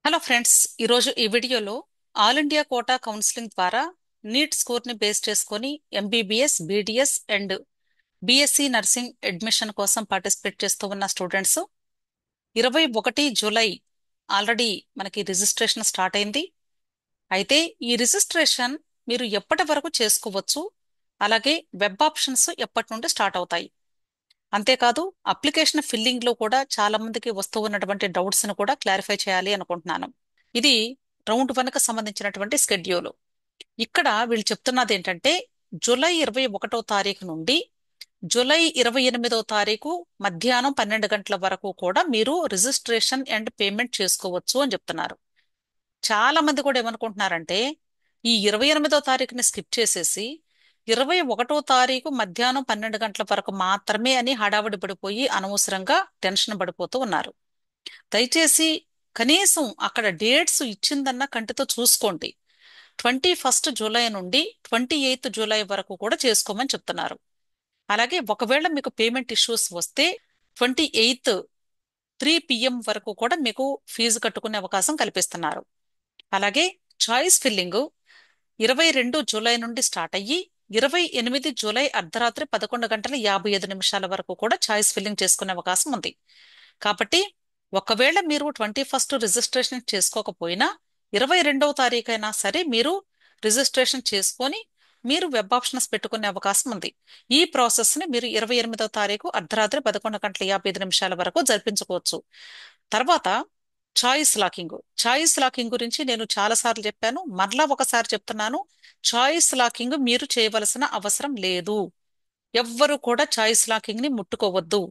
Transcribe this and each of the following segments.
Hello friends, ఈరోజు ఈ వీడియోలో ఆల్ ఇండియా కోటా కౌన్సిలింగ్ ద్వారా నీట్ స్కోర్ని బేస్ చేసుకొని MBBS, BDS and BSc nursing admission కోసం పార్టిసిపేట్ చేస్తూ ఉన్న స్టూడెంట్స్ 21 జూలై ఆల్రెడీ మనకి రిజిస్ట్రేషన్ స్టార్ట్ అయింది. అయితే ఈ రిజిస్ట్రేషన్ మీరు ఎప్పటి వరకు చేసుకోవచ్చు, అలాగే వెబ్ ఆప్షన్స్ ఎప్పటి నుండి స్టార్ట్ అవుతాయి. అంతేకాదు అప్లికేషన్ ఫిల్లింగ్ లో కూడా చాలా మందికి వస్తూ ఉన్నటువంటి డౌట్స్ ను కూడా క్లారిఫై చేయాలి అనుకుంటున్నాను. ఇది రౌండ్ 1 కు సంబంధించినటువంటి స్కెడ్యూల్. ఇక్కడ వీళ్ళు చెప్తున్నది ఏంటంటే జూలై 21వ తారీఖు నుండి జూలై 28వ తారీఖు మధ్యాహ్నం 12 గంటల వరకు కూడా మీరు రిజిస్ట్రేషన్ అండ్ పేమెంట్ చేసుకోవచ్చు అని చెప్తున్నారు. చాలా మంది కూడా ఏమనుకుంటున్నారంటే ఈ 28వ తారీఖుని స్కిప్ చేసేసి 21వ తారీఖు మధ్యాహ్నం 12 గంటల వరకు మాత్రమే అని హడావుడి పడిపోయి అనవసరంగా టెన్షన్ పడిపోతూ ఉన్నారు. దయచేసి కనీసం అక్కడ డేట్స్ ఇచ్చిందన్న కంటితో చూసుకోండి. 21 జూలై నుండి 28 జూలై వరకు కూడా చేసుకోమని చెప్తున్నారు. అలాగే ఒకవేళ మీకు పేమెంట్ ఇష్యూస్ వస్తే 28 3 PM వరకు కూడా మీకు ఫీజు కట్టుకునే అవకాశం కల్పిస్తున్నారు. అలాగే చాయిస్ ఫిల్లింగ్ 22 జూలై నుండి స్టార్ట్ అయ్యి 28 జూలై అర్ధరాత్రి 11 గంటల 55 నిమిషాల వరకు కూడా చాయిస్ ఫిల్లింగ్ చేసుకునే అవకాశం ఉంది. కాబట్టి ఒకవేళ మీరు 21 రిజిస్ట్రేషన్ చేసుకోకపోయినా 22వ తారీఖు అయినా సరే మీరు రిజిస్ట్రేషన్ చేసుకొని మీరు వెబ్ ఆప్షన్స్ పెట్టుకునే అవకాశం ఉంది. ఈ ప్రాసెస్ ని మీరు 28వ తారీఖు అర్ధరాత్రి 11 గంటల 55 నిమిషాల వరకు జరిపించుకోవచ్చు. తర్వాత చాయిస్ లాకింగ్ గురించి నేను చాలా సార్లు చెప్పాను, మరలా ఒకసారి చెప్తున్నాను. చాయిస్ లాకింగ్ మీరు చేయవలసిన అవసరం లేదు. ఎవ్వరు కూడా చాయిస్ లాకింగ్ ని ముట్టుకోవద్దు.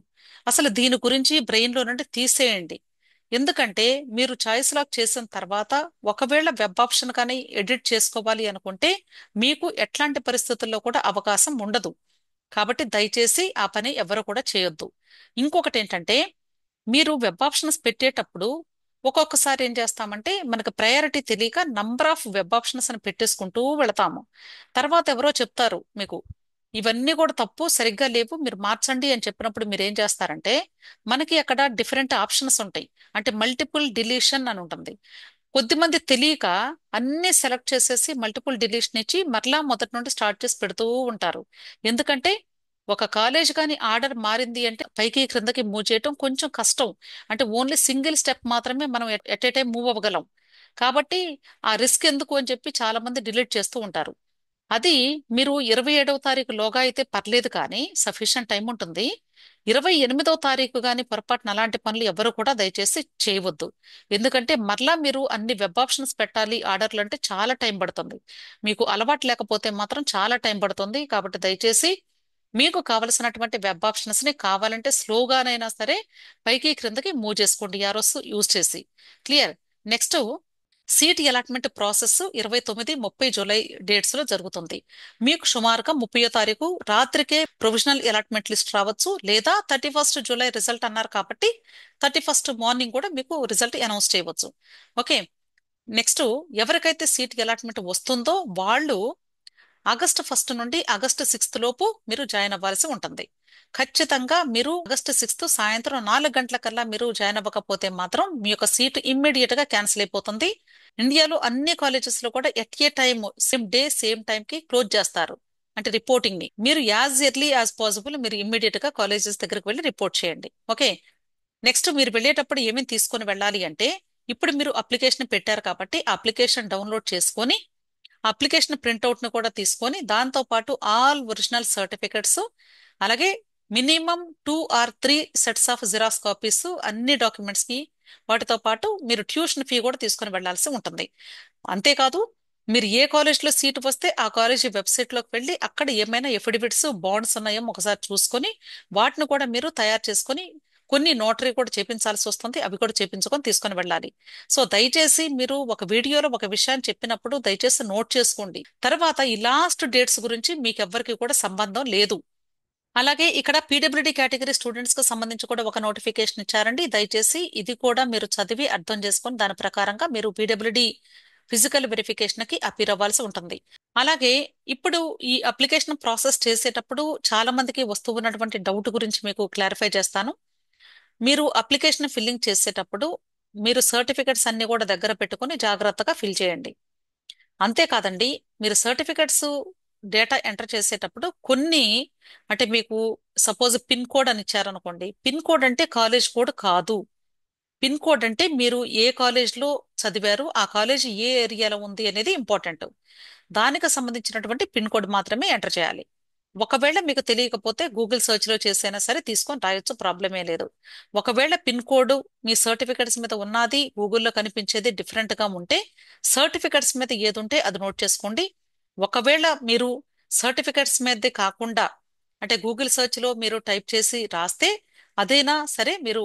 అసలు దీని గురించి బ్రెయిన్ లో నుండి తీసేయండి. ఎందుకంటే మీరు చాయిస్ లాక్ చేసిన తర్వాత ఒకవేళ వెబ్ ఆప్షన్ కానీ ఎడిట్ చేసుకోవాలి అనుకుంటే మీకు ఎట్లాంటి పరిస్థితుల్లో కూడా అవకాశం ఉండదు. కాబట్టి దయచేసి ఆ పని ఎవరు కూడా చేయొద్దు. ఇంకొకటి ఏంటంటే మీరు వెబ్ ఆప్షన్స్ పెట్టేటప్పుడు ఒక్కొక్కసారి ఏం చేస్తామంటే మనకు ప్రయారిటీ తెలియక నంబర్ ఆఫ్ వెబ్ ఆప్షన్స్ అని పెట్టేసుకుంటూ వెళతాము. తర్వాత ఎవరో చెప్తారు మీకు ఇవన్నీ కూడా తప్పు, సరిగ్గా లేవు, మీరు మార్చండి అని చెప్పినప్పుడు మీరు ఏం చేస్తారంటే మనకి అక్కడ డిఫరెంట్ ఆప్షన్స్ ఉంటాయి. అంటే మల్టిపుల్ డిలీషన్ అని ఉంటుంది. కొద్దిమంది తెలియక అన్ని సెలెక్ట్ చేసేసి మల్టిపుల్ డిలీషన్ ఇచ్చి మరలా మొదటి నుండి స్టార్ట్ చేసి పెడుతూ ఉంటారు. ఎందుకంటే ఒక కాలేజ్ కానీ ఆర్డర్ మారింది అంటే పైకి క్రిందకి మూవ్ చేయటం కొంచెం కష్టం. అంటే ఓన్లీ సింగిల్ స్టెప్ మాత్రమే మనం ఎట్ ఏ టైం మూవ్ అవ్వగలం. కాబట్టి ఆ రిస్క్ ఎందుకు అని చెప్పి చాలా మంది డిలీట్ చేస్తూ ఉంటారు. అది మీరు 27వ తారీఖు లోగా అయితే పర్లేదు, కానీ సఫిషియంట్ టైం ఉంటుంది. 28వ తారీఖు కానీ పొరపాటున అలాంటి పనులు ఎవరు కూడా దయచేసి చేయవద్దు. ఎందుకంటే మరలా మీరు అన్ని వెబ్ ఆప్షన్స్ పెట్టాలి ఆర్డర్లు అంటే చాలా టైం పడుతుంది. మీకు అలవాటు లేకపోతే మాత్రం చాలా టైం పడుతుంది. కాబట్టి దయచేసి మీకు కావలసినటువంటి వెబ్ ఆప్షన్స్ ని కావాలంటే స్లోగానైనా సరే పైకి క్రిందకి మూవ్ చేసుకోండి యారోస్ యూజ్ చేసి. Clear. Next seat allotment process 29-30 July dates లో జరుగుతుంది. మీకు సుమారుగా 30వ తారీఖు రాత్రికే ప్రొవిజనల్ అలాట్మెంట్ లిస్ట్ రావచ్చు, లేదా 31 జూలై రిజల్ట్ అన్నారు కాబట్టి 31 మార్నింగ్ కూడా మీకు రిజల్ట్ అనౌన్స్ చేయవచ్చు. ఓకే. నెక్స్ట్ ఎవరికైతే సీట్ అలాట్మెంట్ వస్తుందో వాళ్ళు ఆగస్టు 1 నుండి ఆగస్టు 6 లోపు మీరు జాయిన్ అవ్వాల్సి ఉంటుంది. ఖచ్చితంగా మీరు ఆగస్టు 6 సాయంత్రం 4 గంటలకల్లా మీరు జాయిన్ అవ్వకపోతే మాత్రం మీ యొక్క సీట్ ఇమ్మీడియట్ గా క్యాన్సిల్ అయిపోతుంది. ఇండియాలో అన్ని కాలేజెస్ లో కూడా at a time same day same time కి క్లోజ్ చేస్తారు. అంటే రిపోర్టింగ్ ని మీరు యాజ్ ఎర్లీ యాజ్ పాసిబుల్ మీరు ఇమ్మీడియట్ గా కాలేజెస్ దగ్గరికి వెళ్ళి రిపోర్ట్ చేయండి. ఓకే. నెక్స్ట్ మీరు వెళ్ళేటప్పుడు ఏమేమి తీసుకొని వెళ్ళాలి అంటే ఇప్పుడు మీరు అప్లికేషన్ పెట్టారు కాబట్టి అప్లికేషన్ డౌన్లోడ్ చేసుకొని అప్లికేషన్ ప్రింట్అవుట్ ను కూడా తీసుకొని దాంతో పాటు ఆల్ ఒరిజినల్ సర్టిఫికెట్స్, అలాగే minimum 2 or 3 sets of xerox copies అన్ని డాక్యుమెంట్స్ కి, వాటితో పాటు మీరు ట్యూషన్ ఫీ కూడా తీసుకొని వెళ్లాల్సి ఉంటుంది. అంతేకాదు మీరు ఏ కాలేజ్ లో సీట్ వస్తే ఆ కాలేజీ వెబ్సైట్ లోకి వెళ్ళి అక్కడ ఏమైనా ఎఫిడవిట్స్ బాండ్స్ ఉన్నాయో ఒకసారి చూసుకొని వాటిని కూడా మీరు తయారు చేసుకొని కొన్ని నోటరీ కూడా చేపించాల్సి వస్తుంది. అవి కూడా చేపించుకొని తీసుకొని వెళ్ళాలి. సో దయచేసి మీరు ఒక వీడియోలో ఒక విషయాన్ని చెప్పినప్పుడు దయచేసి నోట్ చేసుకోండి. తర్వాత ఈ లాస్ట్ డేట్స్ గురించి మీకు ఎవ్వరికి కూడా సంబంధం లేదు. అలాగే ఇక్కడ పీడబ్ల్యూడి కేటగిరీ స్టూడెంట్స్ కి సంబంధించి కూడా ఒక నోటిఫికేషన్ ఇచ్చారండి. దయచేసి ఇది కూడా మీరు చదివి అర్థం చేసుకొని దాని ప్రకారంగా మీరు పీడబ్ల్యూడి ఫిజికల్ వెరిఫికేషన్ కి అపీర్ అవ్వాల్సి ఉంటుంది. అలాగే ఇప్పుడు ఈ అప్లికేషన్ ప్రాసెస్ చేసేటప్పుడు చాలా మందికి వస్తూ ఉన్నటువంటి డౌట్ గురించి మీకు క్లారిఫై చేస్తాను. మీరు అప్లికేషన్ ఫిల్లింగ్ చేసేటప్పుడు మీరు సర్టిఫికెట్స్ అన్ని కూడా దగ్గర పెట్టుకొని జాగ్రత్తగా ఫిల్ చేయండి. అంతేకాదండి, మీరు సర్టిఫికెట్స్ డేటా ఎంటర్ చేసేటప్పుడు కొన్ని, అంటే మీకు సపోజ్ పిన్ కోడ్ అని ఇచ్చారనుకోండి, పిన్ కోడ్ అంటే కాలేజ్ కోడ్ కాదు. పిన్ కోడ్ అంటే మీరు ఏ కాలేజ్లో చదివారు, ఆ కాలేజ్ ఏ ఏరియాలో ఉంది అనేది ఇంపార్టెంట్. దానికి సంబంధించినటువంటి పిన్ కోడ్ మాత్రమే ఎంటర్ చేయాలి. ఒకవేళ మీకు తెలియకపోతే గూగుల్ సెర్చ్లో చేసైనా సరే తీసుకొని రాయొచ్చు, ప్రాబ్లమే లేదు. ఒకవేళ పిన్ కోడ్ మీ సర్టిఫికెట్స్ మీద ఉన్నది గూగుల్లో కనిపించేది డిఫరెంట్గా ఉంటే, సర్టిఫికెట్స్ మీద ఏది ఉంటే అది నోట్ చేసుకోండి. ఒకవేళ మీరు సర్టిఫికెట్స్ మీదే కాకుండా, అంటే గూగుల్ సెర్చ్లో మీరు టైప్ చేసి రాస్తే అదైనా సరే మీరు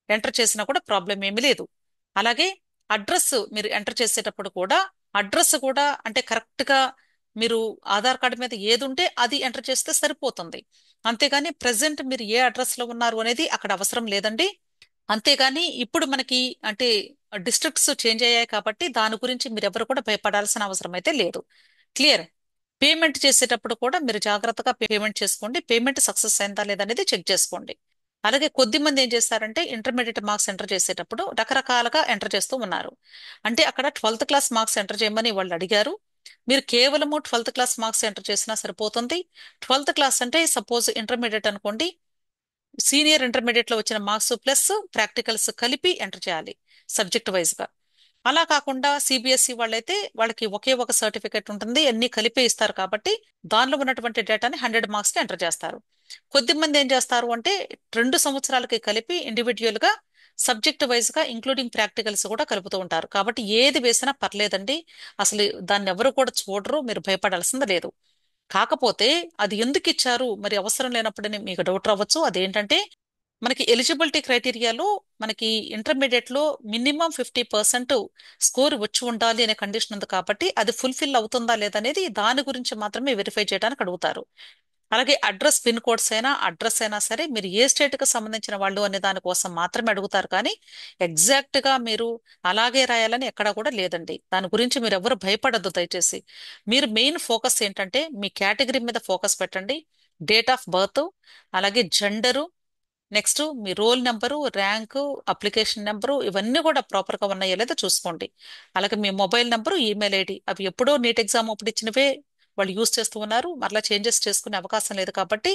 ఎంటర్ చేసినా కూడా ప్రాబ్లం ఏమీ లేదు. అలాగే అడ్రస్ మీరు ఎంటర్ చేసేటప్పుడు కూడా, అడ్రస్ కూడా అంటే కరెక్ట్ గా మీరు ఆధార్ కార్డు మీద ఏది ఉంటే అది ఎంటర్ చేస్తే సరిపోతుంది. అంతేగాని ప్రెసెంట్ మీరు ఏ అడ్రస్ లో ఉన్నారు అనేది అక్కడ అవసరం లేదండి. అంతేగాని ఇప్పుడు మనకి అంటే డిస్ట్రిక్ట్స్ చేంజ్ అయ్యాయి కాబట్టి దాని గురించి మీరు ఎవరు కూడా భయపడాల్సిన అవసరం అయితే లేదు. క్లియర్. పేమెంట్ చేసేటప్పుడు కూడా మీరు జాగ్రత్తగా పేమెంట్ చేసుకోండి. పేమెంట్ సక్సెస్ అయిందా లేదనేది చెక్ చేసుకోండి. అలాగే కొద్ది మంది ఏం చేస్తారంటే ఇంటర్మీడియట్ మార్క్స్ ఎంటర్ చేసేటప్పుడు రకరకాలుగా ఎంటర్ చేస్తూ ఉన్నారు. అంటే అక్కడ 12th క్లాస్ మార్క్స్ ఎంటర్ చేయమని వాళ్ళు అడిగారు. మీరు కేవలము 12th క్లాస్ మార్క్స్ ఎంటర్ చేసినా సరిపోతుంది. 12th క్లాస్ అంటే సపోజ్ ఇంటర్మీడియట్ అనుకోండి, సీనియర్ ఇంటర్మీడియట్ లో వచ్చిన మార్క్స్ ప్లస్ ప్రాక్టికల్స్ కలిపి ఎంటర్ చేయాలి సబ్జెక్ట్ వైజ్ గా. అలా కాకుండా సిబిఎస్ఈ వాళ్ళైతే వాళ్ళకి ఒకే ఒక సర్టిఫికేట్ ఉంటుంది, అన్ని కలిపి ఇస్తారు కాబట్టి దానిలో ఉన్నటువంటి డేటాని 100 మార్క్స్ కి ఎంటర్ చేస్తారు. కొద్ది మంది ఏం చేస్తారు అంటే 2 సంవత్సరాలకి కలిపి ఇండివిజువల్ గా సబ్జెక్ట్ వైజ్ గా ఇంక్లూడింగ్ ప్రాక్టికల్స్ కూడా కలుపుతూ ఉంటారు. కాబట్టి ఏది వేసినా పర్లేదండి. అసలు దాన్ని ఎవరు కూడా చూడరు, మీరు భయపడాల్సింది లేదు. కాకపోతే అది ఎందుకు ఇచ్చారు మరి అవసరం లేనప్పుడని మీకు డౌట్ రావచ్చు. అదేంటంటే మనకి ఎలిజిబిలిటీ క్రైటీరియాలో మనకి ఇంటర్మీడియట్ లో మినిమం 50% స్కోర్ వచ్చి ఉండాలి అనే కండిషన్ ఉంది కాబట్టి అది ఫుల్ఫిల్ అవుతుందా లేదనేది దాని గురించి మాత్రమే వెరిఫై చేయడానికి అడుగుతారు. అలాగే అడ్రస్ పిన్ కోడ్స్ అయినా అడ్రస్ అయినా సరే మీరు ఏ స్టేట్ కి సంబంధించిన వాళ్ళు అనే దానికోసం మాత్రమే అడుగుతారు, కానీ ఎగ్జాక్ట్ గా మీరు అలాగే రాయాలని ఎక్కడా కూడా లేదండి. దాని గురించి మీరు ఎవరు భయపడద్దు దయచేసి. మీరు మెయిన్ ఫోకస్ ఏంటంటే మీ కేటగిరీ మీద ఫోకస్ పెట్టండి. డేట్ ఆఫ్ బర్త్, అలాగే జెండరు, నెక్స్ట్ మీ roll number, rank, application number ఇవన్నీ కూడా ప్రాపర్గా ఉన్నాయో లేదో చూసుకోండి. అలాగే మీ మొబైల్ నెంబరు, ఈమెయిల్ ఐడి అవి ఎప్పుడో నీట్ ఎగ్జామ్ అప్పుడు ఇచ్చినవే వాళ్ళు యూజ్ చేస్తూ ఉన్నారు, మరలా చేంజెస్ చేసుకునే అవకాశం లేదు కాబట్టి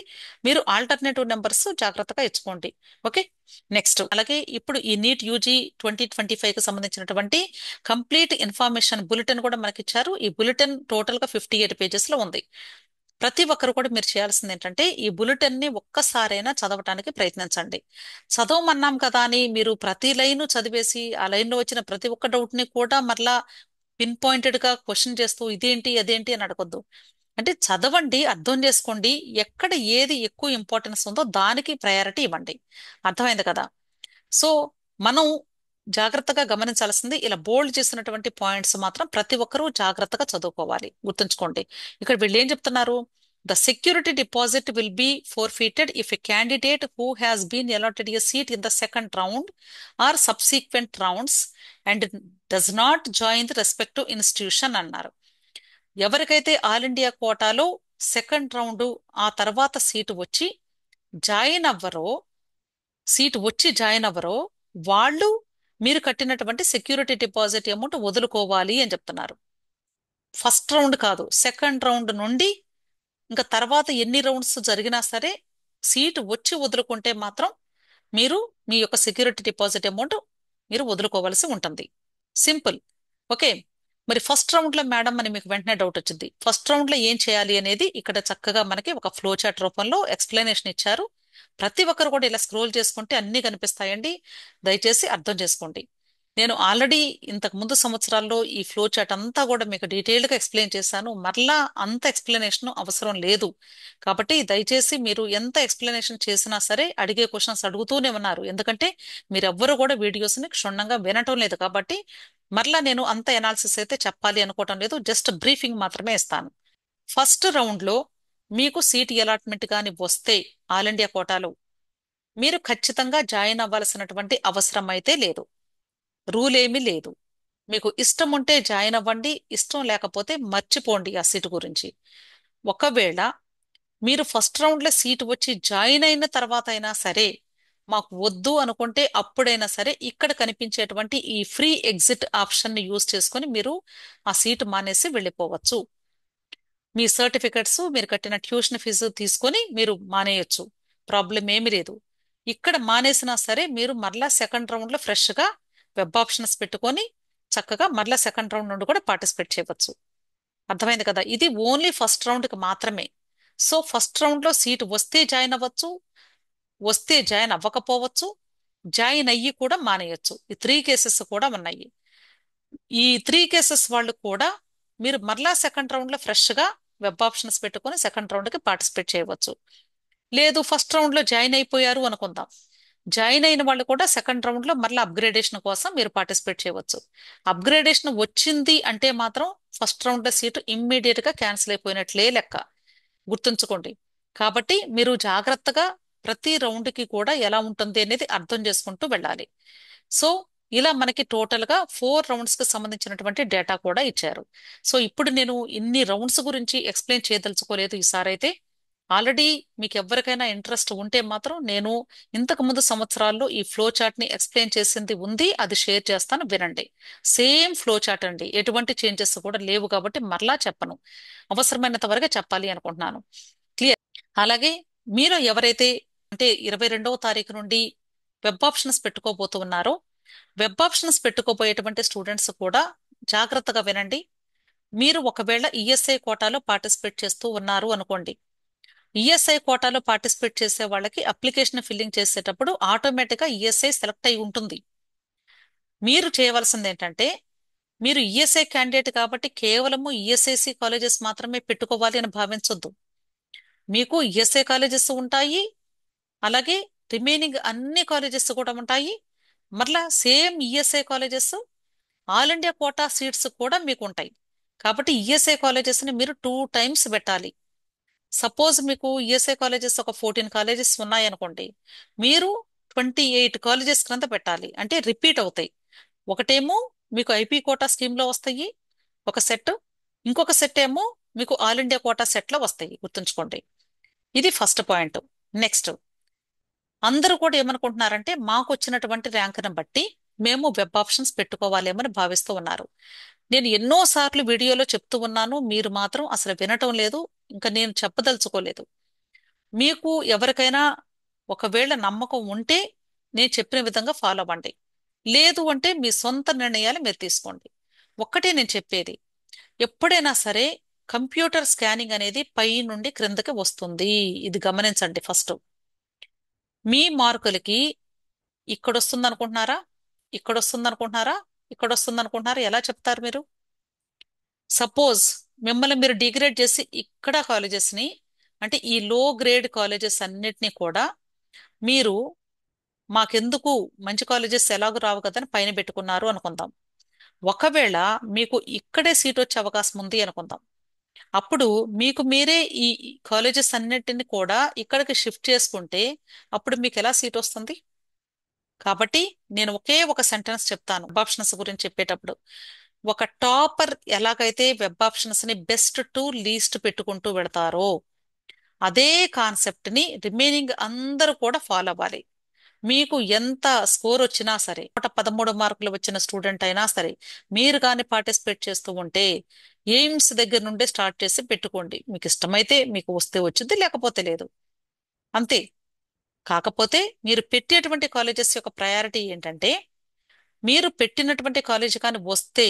మీరు ఆల్టర్నేటివ్ నెంబర్స్ జాగ్రత్తగా ఇచ్చుకోండి. ఓకే. నెక్స్ట్ అలాగే ఇప్పుడు ఈ నీట్ యూజీ 2025 కి సంబంధించినటువంటి కంప్లీట్ ఇన్ఫర్మేషన్ బులెటిన్ కూడా మనకి ఇచ్చారు. ఈ బులెటిన్ టోటల్ గా 58 పేజెస్ లో ఉంది. ప్రతి ఒక్కరు కూడా మీరు చేయాల్సింది ఏంటంటే ఈ బులెటిన్ ని ఒక్కసారైనా చదవటానికి ప్రయత్నించండి. చదవమన్నాం కదా అని మీరు ప్రతి లైను చదివేసి ఆ లైన్ లో వచ్చిన ప్రతి ఒక్క డౌట్ ని కూడా మరలా పిన్ పాయింటెడ్ గా క్వశ్చన్ చేస్తూ ఇదేంటి అదేంటి అని అడగొద్దు. అంటే చదవండి, అర్థం చేసుకోండి, ఎక్కడ ఏది ఎక్కువ ఇంపార్టెన్స్ ఉందో దానికి ప్రయారిటీ ఇవ్వండి. అర్థమైంది కదా. సో మనం జాగ్రత్తగా గమనించాల్సింది ఇలా బోల్డ్ చేసినటువంటి పాయింట్స్ మాత్రం ప్రతి ఒక్కరూ జాగ్రత్తగా చదువుకోవాలి, గుర్తుంచుకోండి. ఇక్కడ వీళ్ళు ఏం చెప్తున్నారు? The security deposit will be forfeited if a candidate who has been allotted a seat in the second round or subsequent rounds and does not join the respective institution అన్నారు. ఎవరికైతే ఆల్ ఇండియా కోటాలో second round ఆ తర్వాత join అవ్వరో join అవ్వరో వాళ్ళు మీరు కట్టినటువంటి security deposit amount వదులుకోవాలి అని చెప్తున్నారు. ఫస్ట్ రౌండ్ కాదు, సెకండ్ రౌండ్ నుండి ఇంకా తర్వాత ఎన్ని రౌండ్స్ జరిగినా సరే సీటు వచ్చి వదులుకుంటే మాత్రం మీరు మీ యొక్క సెక్యూరిటీ డిపాజిట్ అమౌంట్ మీరు వదులుకోవాల్సి ఉంటుంది. సింపుల్. ఓకే. మరి ఫస్ట్ రౌండ్ లో మేడం అని మీకు వెంటనే డౌట్ వచ్చింది. ఫస్ట్ రౌండ్ లో ఏం చేయాలి అనేది ఇక్కడ చక్కగా మనకి ఒక ఫ్లో చార్ట్ రూపంలో ఎక్స్ప్లెనేషన్ ఇచ్చారు. ప్రతి ఒక్కరు కూడా ఇలా స్క్రోల్ చేసుకుంటే అన్ని కనిపిస్తాయండి. దయచేసి అర్థం చేసుకోండి. నేను ఆల్రెడీ ఇంతకు ముందు సంవత్సరాల్లో ఈ ఫ్లో చార్ట్ అంతా కూడా మీకు డీటెయిల్డ్ గా ఎక్స్ప్లెయిన్ చేశాను. మరలా అంత ఎక్స్ప్లెనేషన్ అవసరం లేదు. కాబట్టి దయచేసి మీరు ఎంత ఎక్స్ప్లెనేషన్ చేసినా సరే అడిగే క్వశ్చన్స్ అడుగుతూనే ఉన్నారు. ఎందుకంటే మీరెవ్వరూ కూడా వీడియోస్ ని క్షుణ్ణంగా వినటం లేదు కాబట్టి మరలా నేను అంత ఎనాలిసిస్ అయితే చెప్పాలి అనుకోవటం లేదు. జస్ట్ బ్రీఫింగ్ మాత్రమే ఇస్తాను. ఫస్ట్ రౌండ్ లో మీకు సీట్ అలాట్మెంట్ గాని వస్తే ఆల్ ఇండియా కోటాలో మీరు ఖచ్చితంగా జాయిన్ అవ్వాల్సినటువంటి అవసరం అయితే లేదు. రూల్ ఏమీ లేదు. మీకు ఇష్టం ఉంటే జాయిన్ అవ్వండి, ఇష్టం లేకపోతే మర్చిపోండి ఆ సీటు గురించి. ఒకవేళ మీరు ఫస్ట్ రౌండ్ లో సీటు వచ్చి జాయిన్ అయిన తర్వాత అయినా సరే మాకు వద్దు అనుకుంటే అప్పుడైనా సరే ఇక్కడ కనిపించేటువంటి ఈ ఫ్రీ ఎగ్జిట్ ఆప్షన్ ని యూజ్ చేసుకొని మీరు ఆ సీటు మానేసి వెళ్ళిపోవచ్చు. మీ సర్టిఫికెట్స్, మీరు కట్టిన ట్యూషన్ ఫీజు తీసుకొని మీరు మానేయొచ్చు. ప్రాబ్లం ఏమీ లేదు. ఇక్కడ మానేసినా సరే మీరు మరలా సెకండ్ రౌండ్ లో ఫ్రెష్ గా వెబ్ ఆప్షన్స్ పెట్టుకొని చక్కగా మరలా సెకండ్ రౌండ్ నుండి కూడా పార్టిసిపేట్ చేయవచ్చు. అర్థమైంది కదా? ఇది ఓన్లీ ఫస్ట్ రౌండ్ కి మాత్రమే. సో ఫస్ట్ రౌండ్ లో సీట్ వస్తే జాయిన్ అవ్వచ్చు, వస్తే జాయిన్ అవ్వకపోవచ్చు, జాయిన్ అయ్యి కూడా మానేయొచ్చు. ఈ 3 కేసెస్ కూడా ఉన్నాయి. ఈ 3 కేసెస్ వాళ్ళు కూడా మీరు మరలా సెకండ్ రౌండ్ లో ఫ్రెష్ గా వెబ్ ఆప్షన్స్ పెట్టుకొని సెకండ్ రౌండ్ కి పార్టిసిపేట్ చేయవచ్చు. లేదు ఫస్ట్ రౌండ్ లో జాయిన్ అయిపోయారు అనుకుందాం, జాయిన్ అయిన వాళ్ళు కూడా సెకండ్ రౌండ్ లో మరలా అప్గ్రేడేషన్ కోసం మీరు పార్టిసిపేట్ చేయవచ్చు. అప్గ్రేడేషన్ వచ్చింది అంటే మాత్రం ఫస్ట్ రౌండ్ లో సీటు ఇమ్మీడియట్ గా క్యాన్సిల్ అయిపోయినట్లే లెక్క. గుర్తుంచుకోండి. కాబట్టి మీరు జాగ్రత్తగా ప్రతి రౌండ్ కి కూడా ఎలా ఉంటుంది అనేది అర్థం చేసుకుంటూ వెళ్ళాలి. సో ఇలా మనకి టోటల్ గా 4 రౌండ్స్ కి సంబంధించినటువంటి డేటా కూడా ఇచ్చారు. సో ఇప్పుడు నేను ఇన్ని రౌండ్స్ గురించి ఎక్స్ప్లెయిన్ చేయదలుచుకోలేదు ఈసారి అయితే. ఆల్రెడీ మీకు ఎవరికైనా ఇంట్రెస్ట్ ఉంటే మాత్రం నేను ఇంతకు ముందు సంవత్సరాల్లో ఈ ఫ్లో చార్ట్ ని ఎక్స్ప్లెయిన్ చేసింది ఉంది, అది షేర్ చేస్తాను వినండి. సేమ్ ఫ్లో చార్ట్ అండి, ఎటువంటి చేంజెస్ కూడా లేవు కాబట్టి మరలా చెప్పను. అవసరమైనంత వరకే చెప్పాలి అనుకుంటున్నాను. క్లియర్? అలాగే మీరు ఎవరైతే అంటే 22వ తారీఖు నుండి వెబ్ ఆప్షన్స్ పెట్టుకోబోతూ ఉన్నారో, వెబ్ ఆప్షన్స్ పెట్టుకోబోయేటువంటి స్టూడెంట్స్ కూడా జాగ్రత్తగా వినండి. మీరు ఒకవేళ ఈఎస్ఐ కోటాలో పార్టిసిపేట్ చేస్తూ ఉన్నారు అనుకోండి. ఈఎస్ఐ కోటాలో పార్టిసిపేట్ చేసే వాళ్ళకి అప్లికేషన్ ఫిల్లింగ్ చేసేటప్పుడు ఆటోమేటిక్గా ఈఎస్ఐ సెలెక్ట్ అయి ఉంటుంది. మీరు చేయవలసింది ఏంటంటే, మీరు ఈఎస్ఐ క్యాండిడేట్ కాబట్టి కేవలము ఈఎస్ఐసి కాలేజెస్ మాత్రమే పెట్టుకోవాలి అని భావించొద్దు. మీకు ఈఎస్ఐ కాలేజెస్ ఉంటాయి, అలాగే రిమైనింగ్ అన్ని కాలేజెస్ కూడా ఉంటాయి. మరలా same ESI colleges all India quota seats కూడా మీకు ఉంటాయి. కాబట్టి ఈఎస్ఐ కాలేజెస్ ని మీరు 2 టైమ్స్ పెట్టాలి. సపోజ్ మీకు ఈఎస్ఐ కాలేజెస్ ఒక 14 కాలేజెస్ ఉన్నాయనుకోండి, మీరు 28 కాలేజెస్ క్రింద పెట్టాలి. అంటే రిపీట్ అవుతాయి. ఒకటేమో మీకు ఐపీ కోటా స్కీమ్ లో వస్తాయి ఒక సెట్, ఇంకొక సెట్ ఏమో మీకు ఆల్ ఇండియా కోటా సెట్ లో వస్తాయి. గుర్తుంచుకోండి. ఇది ఫస్ట్ పాయింట్. నెక్స్ట్, అందరూ కూడా ఏమనుకుంటున్నారంటే మాకు వచ్చినటువంటి ర్యాంకును బట్టి మేము వెబ్ ఆప్షన్స్ పెట్టుకోవాలేమని భావిస్తూ ఉన్నారు. నేను ఎన్నో సార్లు వీడియోలో చెప్తూ ఉన్నాను, మీరు మాత్రం అసలు వినటం లేదు. ఇంకా నేను చెప్పదలుచుకోలేదు. మీకు ఎవరికైనా ఒకవేళ నమ్మకం ఉంటే నేను చెప్పిన విధంగా ఫాలో అవ్వండి, లేదు అంటే మీ సొంత నిర్ణయాలు మీరు తీసుకోండి. ఒక్కటే నేను చెప్పేది, ఎప్పుడైనా సరే కంప్యూటర్ స్కానింగ్ అనేది పై నుండి క్రిందకి వస్తుంది. ఇది గమనించండి. ఫస్ట్ మీ మార్కులకి ఇక్కడ వస్తుంది అనుకుంటున్నారా, ఇక్కడ వస్తుంది అనుకుంటున్నారా, ఇక్కడ వస్తుంది అనుకుంటున్నారా? ఎలా చెప్తారు మీరు? సపోజ్ మిమ్మల్ని మీరు డిగ్రేడ్ చేసి ఇక్కడ కాలేజెస్ ని, అంటే ఈ లో గ్రేడ్ కాలేజెస్ అన్నిటినీ కూడా మీరు మాకెందుకు, మంచి కాలేజెస్ ఎలాగో రావు కదని పైన పెట్టుకున్నారు అనుకుందాం. ఒకవేళ మీకు ఇక్కడే సీట్ వచ్చే అవకాశం ఉంది అనుకుందాం. అప్పుడు మీకు మీరే ఈ కాలేజెస్ అన్నిటిని కూడా ఇక్కడికి షిఫ్ట్ చేసుకుంటే అప్పుడు మీకు ఎలా సీట్ వస్తుంది? కాబట్టి నేను ఒకే ఒక సెంటెన్స్ చెప్తాను వెబ్ ఆప్షన్స్ గురించి చెప్పేటప్పుడు. ఒక టాపర్ ఎలాగైతే వెబ్ ఆప్షన్స్ ని బెస్ట్ టు లీస్ట్ పెట్టుకుంటూ వెడతారో అదే కాన్సెప్ట్ ని రిమైనింగ్ అందరూ కూడా ఫాలో అవ్వాలి. మీకు ఎంత స్కోర్ వచ్చినా సరే, 13 మార్కులు వచ్చిన స్టూడెంట్ అయినా సరే, మీరు కానీ పార్టిసిపేట్ చేస్తూ ఉంటే ఎయిమ్స్ దగ్గర నుండే స్టార్ట్ చేసి పెట్టుకోండి. మీకు ఇష్టమైతే మీకు వస్తే వచ్చింది, లేకపోతే లేదు. అంతే. కాకపోతే మీరు పెట్టేటువంటి కాలేజెస్ యొక్క ప్రయారిటీ ఏంటంటే, మీరు పెట్టినటువంటి కాలేజ్ కానీ వస్తే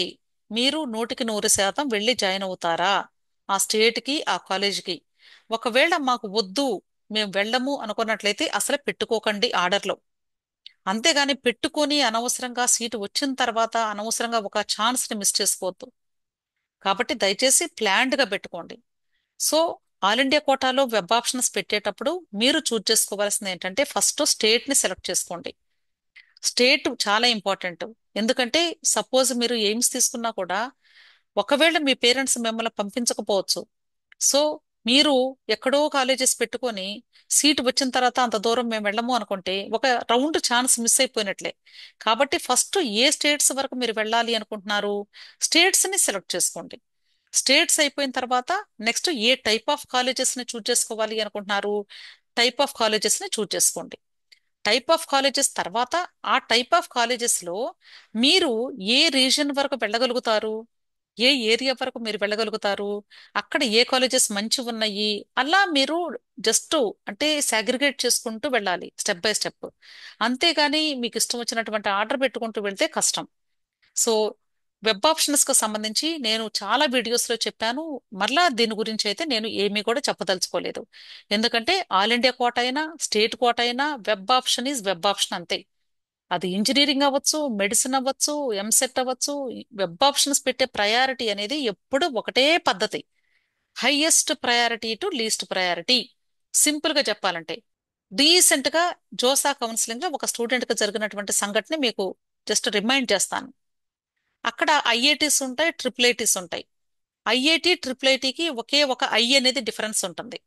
మీరు 100% వెళ్ళి జాయిన్ అవుతారా ఆ స్టేట్కి, ఆ కాలేజీకి? ఒకవేళ మాకు వద్దు, మేము వెళ్ళము అనుకున్నట్లయితే అసలు పెట్టుకోకండి ఆర్డర్లో. అంతేగాని పెట్టుకొని అనవసరంగా సీటు వచ్చిన తర్వాత అనవసరంగా ఒక ఛాన్స్ని మిస్ చేసుకోవద్దు. కాబట్టి దయచేసి ప్లాన్డ్గా పెట్టుకోండి. సో ఆల్ ఇండియా కోటాలో వెబ్ ఆప్షన్స్ పెట్టేటప్పుడు మీరు చూజ్ చేసుకోవాల్సింది ఏంటంటే, ఫస్ట్ స్టేట్ని సెలెక్ట్ చేసుకోండి. స్టేట్ చాలా ఇంపార్టెంట్. ఎందుకంటే సపోజ్ మీరు ఎయిమ్స్ తీసుకున్నా కూడా ఒకవేళ మీ పేరెంట్స్ మిమ్మల్ని పంపించకపోవచ్చు. సో మీరు ఎక్కడో కాలేజెస్ పెట్టుకొని సీట్ వచ్చిన తర్వాత అంత దూరం మేము వెళ్ళము అనుకుంటే ఒక రౌండ్ ఛాన్స్ మిస్ అయిపోయినట్లే. కాబట్టి ఫస్ట్ ఏ స్టేట్స్ వరకు మీరు వెళ్ళాలి అనుకుంటున్నారు, స్టేట్స్ ని సెలెక్ట్ చేసుకోండి. స్టేట్స్ అయిపోయిన తర్వాత next A type of colleges ని చూజ్ చేసుకోవాలి అనుకుంటున్నారు, టైప్ ఆఫ్ కాలేజెస్ ని చూజ్ చేసుకోండి. టైప్ ఆఫ్ కాలేజెస్ తర్వాత ఆ టైప్ ఆఫ్ కాలేజెస్ లో మీరు ఏ రీజన్ వరకు వెళ్ళగలుగుతారు, ఏ ఏరియా వరకు మీరు వెళ్ళగలుగుతారు, అక్కడ ఏ కాలేజెస్ మంచి ఉన్నాయి, అలా మీరు జస్ట్ అంటే సాగ్రిగేట్ చేసుకుంటూ వెళ్ళాలి స్టెప్ బై స్టెప్. అంతేగాని మీకు ఇష్టం వచ్చినటువంటి ఆర్డర్ పెట్టుకుంటూ వెళ్తే కష్టం. సో వెబ్ ఆప్షన్స్ కు సంబంధించి నేను చాలా వీడియోస్ లో చెప్పాను. మరలా దీని గురించి అయితే నేను ఏమీ కూడా చెప్పదలుచుకోలేదు. ఎందుకంటే ఆల్ ఇండియా కోట అయినా స్టేట్ కోట అయినా web option is web option అంతే. అది ఇంజనీరింగ్ అవ్వచ్చు, మెడిసిన్ అవ్వచ్చు, ఎంసెట్ అవ్వచ్చు. వెబ్ ఆప్షన్స్ పెట్టే ప్రయారిటీ అనేది ఎప్పుడు ఒకటే పద్ధతి. Highest priority to least priority. Simple గా చెప్పాలంటే రీసెంట్ గా జోసా కౌన్సిలింగ్ లో ఒక స్టూడెంట్ కి జరిగినటువంటి సంఘటన మీకు జస్ట్ రిమైండ్ చేస్తాను. అక్కడ ఐఐటీస్ ఉంటాయి, ట్రిపుల్ ఐటీస్ ఉంటాయి. ఐఐటి ట్రిపుల్ ఐటీకి ఒకే ఒక ఐ అనేది డిఫరెన్స్ ఉంటుంది.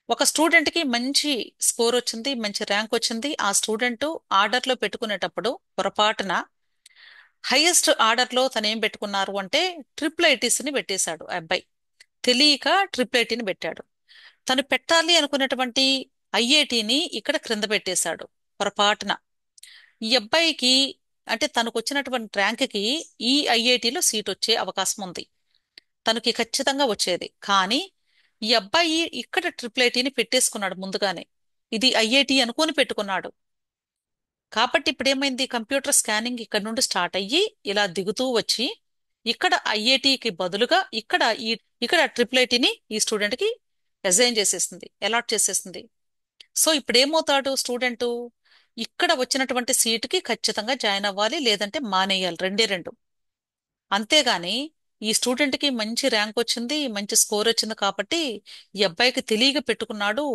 ఒక స్టూడెంట్ కి మంచి స్కోర్ వచ్చింది, మంచి ర్యాంక్ వచ్చింది. ఆ స్టూడెంట్ ఆర్డర్ లో పెట్టుకునేటప్పుడు పొరపాటున హైయెస్ట్ ఆర్డర్ లో తను ఏం పెట్టుకున్నారు అంటే ట్రిపుల్ ఐటీస్ ని పెట్టేశాడు ఆ అబ్బాయి. తెలియక ట్రిపుల్ ఐటీని పెట్టాడు. తను పెట్టాలి అనుకున్నటువంటి ఐఐటిని ఇక్కడ క్రింద పెట్టేశాడు పొరపాటున. ఈ అబ్బాయికి అంటే తనకు వచ్చినటువంటి ర్యాంక్కి ఈ ఐఐటిలో సీట్ వచ్చే అవకాశం ఉంది. తనకి ఖచ్చితంగా వచ్చేది. కానీ ఈ అబ్బాయి ఇక్కడ ట్రిపుల్ ఐటీని పెట్టేసుకున్నాడు ముందుగానే. ఇది ఐఐటి అనుకొని పెట్టుకున్నాడు. కాబట్టి ఇప్పుడు ఏమైంది, కంప్యూటర్ స్కానింగ్ ఇక్కడ నుండి స్టార్ట్ అయ్యి ఇలా దిగుతూ వచ్చి ఇక్కడ ఐఐటికి బదులుగా ఇక్కడ ట్రిపుల్ ఐటీని ఈ స్టూడెంట్ కి అసైన్ చేసేసింది, అలాట్ చేసేసింది. సో ఇప్పుడు ఏమవుతాడు స్టూడెంట్, ఇక్కడ వచ్చినటువంటి సీటుకి ఖచ్చితంగా జాయిన్ అవ్వాలి, లేదంటే మానేయాలి, రెండే రెండు. అంతేగాని ఈ స్టూడెంట్ కి మంచి ర్యాంక్ వచ్చింది, మంచి స్కోర్ వచ్చింది కాబట్టి ఈ అబ్బాయికి తెలియక పెట్టుకున్నాడు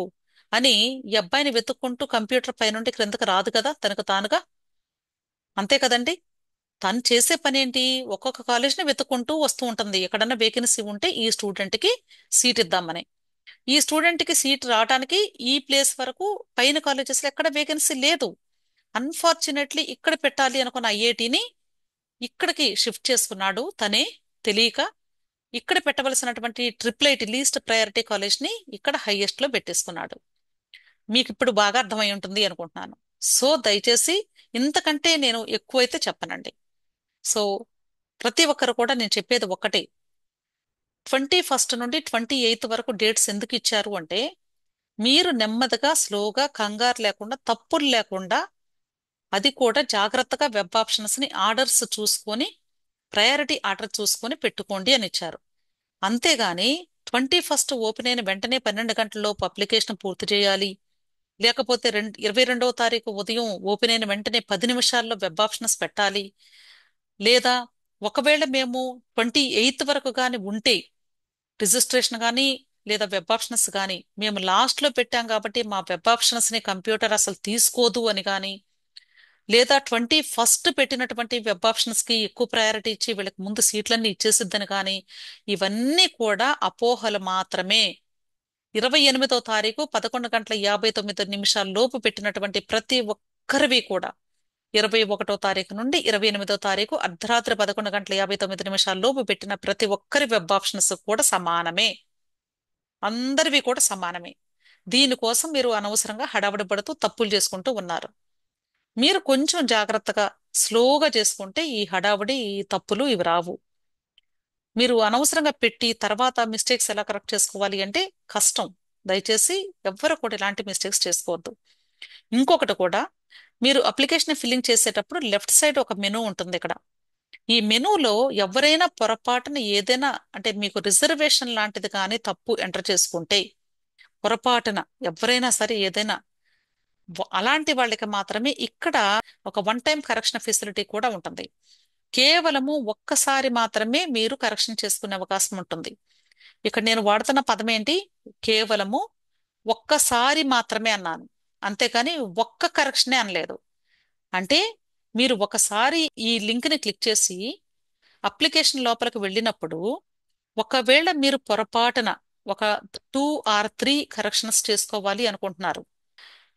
అని ఈ అబ్బాయిని వెతుక్కుంటూ కంప్యూటర్ పై నుండి క్రిందకి రాదు కదా తనకు తానుగా. అంతే కదండి. తను చేసే పని ఏంటి, ఒక్కొక్క కాలేజ్ని వెతుక్కుంటూ వస్తూ ఉంటుంది. ఎక్కడన్నా వేకెన్సీ ఉంటే ఈ స్టూడెంట్ కి సీట్ ఇద్దామని. ఈ స్టూడెంట్ కి సీట్ రావడానికి ఈ ప్లేస్ వరకు పైన కాలేజెస్ లో ఎక్కడ వేకెన్సీ లేదు. అన్ఫార్చునేట్లీ ఇక్కడ పెట్టాలి అనుకున్న ఐఐటిని ఇక్కడికి షిఫ్ట్ చేసుకున్నాడు తనే తెలియక. ఇక్కడ పెట్టవలసినటువంటి triple IT least priority college ని ఇక్కడ హైయెస్ట్ లో పెట్టేసుకున్నాడు. మీకు ఇప్పుడు బాగా అర్థమై ఉంటుంది అనుకుంటున్నాను. సో దయచేసి ఇంతకంటే నేను ఎక్కువైతే చెప్పనండి. సో ప్రతి ఒక్కరు కూడా నేను చెప్పేది ఒక్కటే, 21st నుండి 28th వరకు డేట్స్ ఎందుకు ఇచ్చారు అంటే మీరు నెమ్మదిగా స్లోగా కంగారు లేకుండా తప్పులు లేకుండా అది కూడా జాగ్రత్తగా వెబ్ ఆప్షన్స్ ని ఆర్డర్స్ చూసుకొని ప్రయారిటీ ఆర్డర్ చూసుకొని పెట్టుకోండి అని ఇచ్చారు. అంతేగాని 21st ఓపెన్ అయిన వెంటనే 12 గంటల్లోపు అప్లికేషన్ పూర్తి చేయాలి, లేకపోతే 22వ తారీఖు ఉదయం ఓపెన్ అయిన వెంటనే 10 నిమిషాల్లో వెబ్ ఆప్షన్స్ పెట్టాలి, లేదా ఒకవేళ మేము 28th వరకు కానీ ఉంటే రిజిస్ట్రేషన్ కానీ లేదా వెబ్ ఆప్షన్స్ కానీ మేము లాస్ట్ లో పెట్టాం కాబట్టి మా వెబ్ ఆప్షన్స్ ని కంప్యూటర్ అసలు తీసుకోదు అని కానీ, లేదా 21st పెట్టినటువంటి వెబ్ ఆప్షన్స్ కి ఎక్కువ ప్రయారిటీ ఇచ్చి వీళ్ళకి ముందు సీట్లన్నీ ఇచ్చేసిద్దని కానీ, ఇవన్నీ కూడా అపోహలు మాత్రమే. 28వ తారీఖు 11:59 లోపు పెట్టినటువంటి ప్రతి ఒక్కరివి కూడా 21వ తారీఖు నుండి 28వ తారీఖు అర్ధరాత్రి 11:59 లోపు పెట్టిన ప్రతి ఒక్కరి వెబ్ ఆప్షన్స్ కూడా సమానమే. అందరివి కూడా సమానమే. దీనికోసం మీరు అనవసరంగా హడావడి పడుతూ తప్పులు చేసుకుంటూ ఉన్నారు. మీరు కొంచెం జాగ్రత్తగా స్లోగా చేసుకుంటే ఈ హడావుడి ఈ తప్పులు ఇవి రావు. మీరు అనవసరంగా పెట్టి తర్వాత మిస్టేక్స్ ఎలా కరెక్ట్ చేసుకోవాలి అంటే కష్టం. దయచేసి ఎవ్వరు కూడా ఇలాంటి మిస్టేక్స్ చేసుకోవద్దు. ఇంకొకటి కూడా, మీరు అప్లికేషన్ ఫిల్లింగ్ చేసేటప్పుడు లెఫ్ట్ సైడ్ ఒక మెనూ ఉంటుంది ఇక్కడ. ఈ మెనూలో ఎవరైనా పొరపాటున ఏదైనా అంటే మీకు రిజర్వేషన్ లాంటిది కానీ తప్పు ఎంటర్ చేసుకుంటే, పొరపాటున ఎవరైనా సరే ఏదైనా అలాంటి వాళ్ళకి మాత్రమే ఇక్కడ ఒక వన్ టైం కరెక్షన్ ఫెసిలిటీ కూడా ఉంటుంది. కేవలము ఒక్కసారి మాత్రమే మీరు కరెక్షన్ చేసుకునే అవకాశం ఉంటుంది. ఇక్కడ నేను వాడుతున్న పదం ఏంటి, కేవలము ఒక్కసారి మాత్రమే అన్నాను, అంతేకాని ఒక్క కరెక్షనే అనలేదు. అంటే మీరు ఒకసారి ఈ లింక్ ని క్లిక్ చేసి అప్లికేషన్ లోపలికి వెళ్ళినప్పుడు ఒకవేళ మీరు పొరపాటున ఒక 2 or 3 కరెక్షన్స్ చేసుకోవాలి అనుకుంటున్నారు,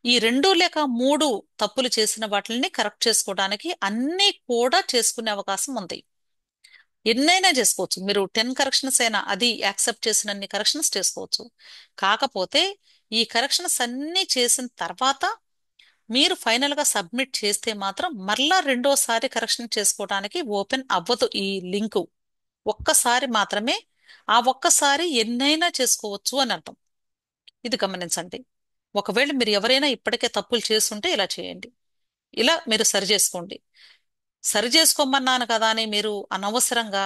ఈ 2 లేక 3 తప్పులు చేసిన వాటిని కరెక్ట్ చేసుకోవడానికి అన్నీ కూడా చేసుకునే అవకాశం ఉంది. ఎన్నైనా చేసుకోవచ్చు. మీరు 10 కరెక్షన్స్ అయినా అది యాక్సెప్ట్ చేసినన్ని కరెక్షన్స్ చేసుకోవచ్చు. కాకపోతే ఈ కరెక్షన్స్ అన్నీ చేసిన తర్వాత మీరు ఫైనల్ గా సబ్మిట్ చేస్తే మాత్రం మరలా రెండోసారి కరెక్షన్ చేసుకోవడానికి ఓపెన్ అవ్వదు ఈ లింకు. ఒక్కసారి మాత్రమే, ఆ ఒక్కసారి ఎన్నైనా చేసుకోవచ్చు అని అర్థం. ఇది గమనించండి. ఒకవేళ మీరు ఎవరైనా ఇప్పటికే తప్పులు చేస్తుంటే ఇలా చేయండి. ఇలా మీరు సరి చేసుకోండి. సరి చేసుకోమన్నాను కదా అని మీరు అనవసరంగా,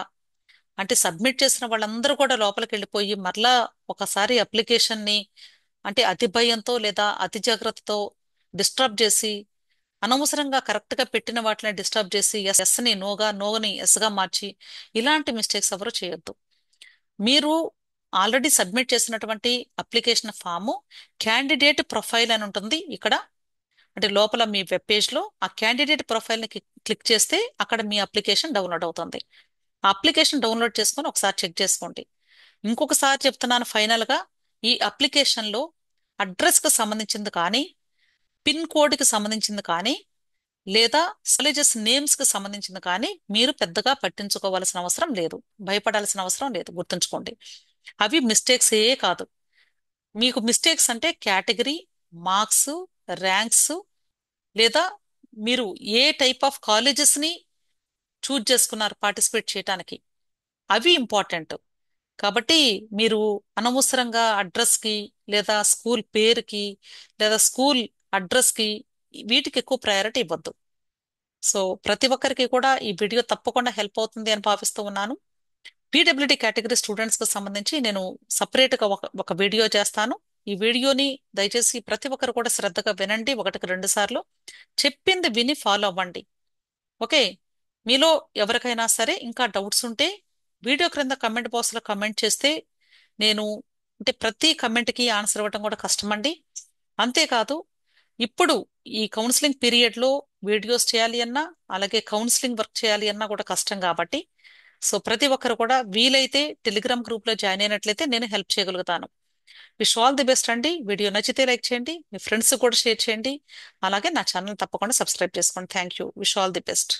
అంటే సబ్మిట్ చేసిన వాళ్ళందరూ కూడా లోపలికి వెళ్ళిపోయి మరలా ఒకసారి అప్లికేషన్ ని అంటే అతి భయంతో లేదా అతి జాగ్రత్తతో డిస్టర్బ్ చేసి, అనవసరంగా కరెక్ట్ గా పెట్టిన వాటిని డిస్టర్బ్ చేసి ఎస్ ని నోగా, నోని ఎస్ గా మార్చి, ఇలాంటి మిస్టేక్స్ ఎవరు చేయొద్దు. మీరు ఆల్రెడీ సబ్మిట్ చేసినటువంటి అప్లికేషన్ ఫాము క్యాండిడేట్ ప్రొఫైల్ అని ఉంటుంది ఇక్కడ. అంటే లోపల మీ వెబ్ పేజ్ లో ఆ క్యాండిడేట్ ప్రొఫైల్ ని క్లిక్ చేస్తే అక్కడ మీ అప్లికేషన్ డౌన్లోడ్ అవుతుంది. ఆ అప్లికేషన్ డౌన్లోడ్ చేసుకొని ఒకసారి చెక్ చేసుకోండి. ఇంకొకసారి చెప్తున్నాను ఫైనల్ గా, ఈ అప్లికేషన్ లో అడ్రస్ కు సంబంధించింది కానీ, పిన్ కోడ్ కి సంబంధించింది కానీ, లేదా కాలేజెస్ నేమ్స్ కి సంబంధించింది కానీ మీరు పెద్దగా పట్టించుకోవాల్సిన అవసరం లేదు, భయపడాల్సిన అవసరం లేదు. గుర్తుంచుకోండి, అవి మిస్టేక్స్ ఏ కాదు. మీకు మిస్టేక్స్ అంటే కేటగిరీ, మార్క్స్, ర్యాంక్స్, లేదా మీరు ఏ టైప్ ఆఫ్ కాలేజెస్ ని చూజ్ చేసుకున్నారు పార్టిసిపేట్ చేయడానికి, అవి ఇంపార్టెంట్. కాబట్టి మీరు అనవసరంగా అడ్రస్ కి, లేదా స్కూల్ పేరుకి, లేదా స్కూల్ అడ్రస్ కి, వీటికి ఎక్కువ ప్రయారిటీ ఇవ్వద్దు. సో ప్రతి ఒక్కరికి కూడా ఈ వీడియో తప్పకుండా హెల్ప్ అవుతుంది అని భావిస్తూ ఉన్నాను. పీడబ్ల్యూడి కేటగిరీ స్టూడెంట్స్ కి సంబంధించి నేను సపరేట్ గా ఒక వీడియో చేస్తాను. ఈ వీడియోని దయచేసి ప్రతి ఒక్కరు కూడా శ్రద్ధగా వినండి, ఒకటికి రెండు సార్లు చెప్పింది విని ఫాలో అవ్వండి. ఓకే. మీలో ఎవరికైనా సరే ఇంకా డౌట్స్ ఉంటే వీడియో క్రింద కమెంట్ బాక్స్ లో కమెంట్ చేస్తే నేను, అంటే ప్రతి కమెంట్ కి ఆన్సర్ ఇవ్వడం కూడా కష్టమండి. అంతేకాదు, ఇప్పుడు ఈ కౌన్సిలింగ్ పీరియడ్ లో వీడియోస్ చేయాలి అన్నా, అలాగే కౌన్సిలింగ్ వర్క్ చేయాలి అన్నా కూడా కష్టం కాబట్టి, సో ప్రతి ఒక్కరు కూడా వీలైతే టెలిగ్రామ్ గ్రూప్ లో జాయిన్ అయినట్లయితే నేను హెల్ప్ చేయగలుగుతాను. విష్ ఆల్ ది బెస్ట్ అండి. వీడియో నచ్చితే లైక్ చేయండి, మీ ఫ్రెండ్స్ కూడా షేర్ చేయండి, అలాగే నా ఛానల్ తప్పకుండా సబ్స్క్రైబ్ చేసుకోండి. Thank you. Wish all the best.